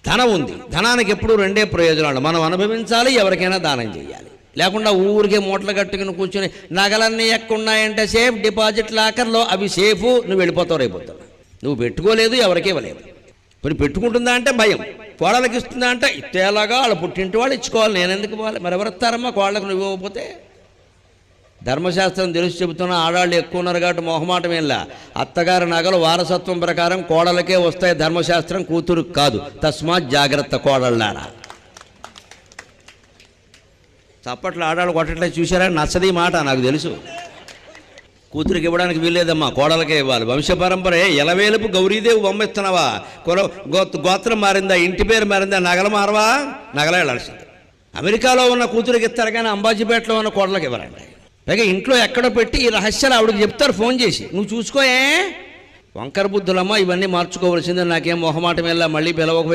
ధనం ఉంది, ధనానికి ఎప్పుడు రెండే ప్రయోజనాలు: మనం అనుభవించాలి, ఎవరికైనా దానం చేయాలి. లేకుండా ఊరికే మూటలు కట్టుకుని కూర్చొని నగలన్నీ ఎక్కున్నాయంటే సేఫ్ డిపాజిట్ లాకర్లో, అవి సేఫ్, నువ్వు వెళ్ళిపోతావు రేపోతావు. నువ్వు పెట్టుకోలేదు, ఎవరికీ ఇవ్వలేదు. మరి పెట్టుకుంటుందా అంటే భయం, కోడలకి ఇస్తుందా అంటే ఇట్టేలాగా వాళ్ళ పుట్టింటి వాళ్ళు ఇచ్చుకోవాలి, నేను ఎందుకు ఇవ్వాలి, మరి ఎవరిస్తారమ్మా కోళ్ళకు నువ్వు ఇవ్వకపోతే? ధర్మశాస్త్రం తెలిసి చెబుతున్నా, ఆడాళ్ళు ఎక్కువ ఉన్నారు కాబట్టి మొహమాటం ఏంలా. అత్తగారి నగలు వారసత్వం ప్రకారం కోడలకే వస్తాయి, ధర్మశాస్త్రం కూతురుకు కాదు. తస్మాత్ జాగ్రత్త కోడళ్ళారా. చప్పట్లు ఆడాళ్ళు కొట్టట్లే చూసారా? నచ్చది మాట నాకు తెలుసు. కూతురికి ఇవ్వడానికి వీల్లేదమ్మా, కోడలకే ఇవ్వాలి. వంశపరంపరే ఎలవేలుపు గౌరీదేవి బొమ్మిస్తున్నావా? గోత్రం మారిందా, ఇంటి పేరు మారిందా, నగలు మారవా? నగలే వెళ్ళాల్సింది. అమెరికాలో ఉన్న కూతురికి ఇస్తారు కానీ అంబాజీపేటలో ఉన్న కోడలకి ఇవ్వరండి. పైగా ఇంట్లో ఎక్కడో పెట్టి ఈ రహస్యాలు ఆవిడకి చెప్తారు ఫోన్ చేసి, నువ్వు చూసుకోయే. వంకర బుద్ధులమ్మా, ఇవన్నీ మార్చుకోవాల్సిందే. నాకేం మొహమాటం వెళ్ళా, మళ్ళీ పిలవక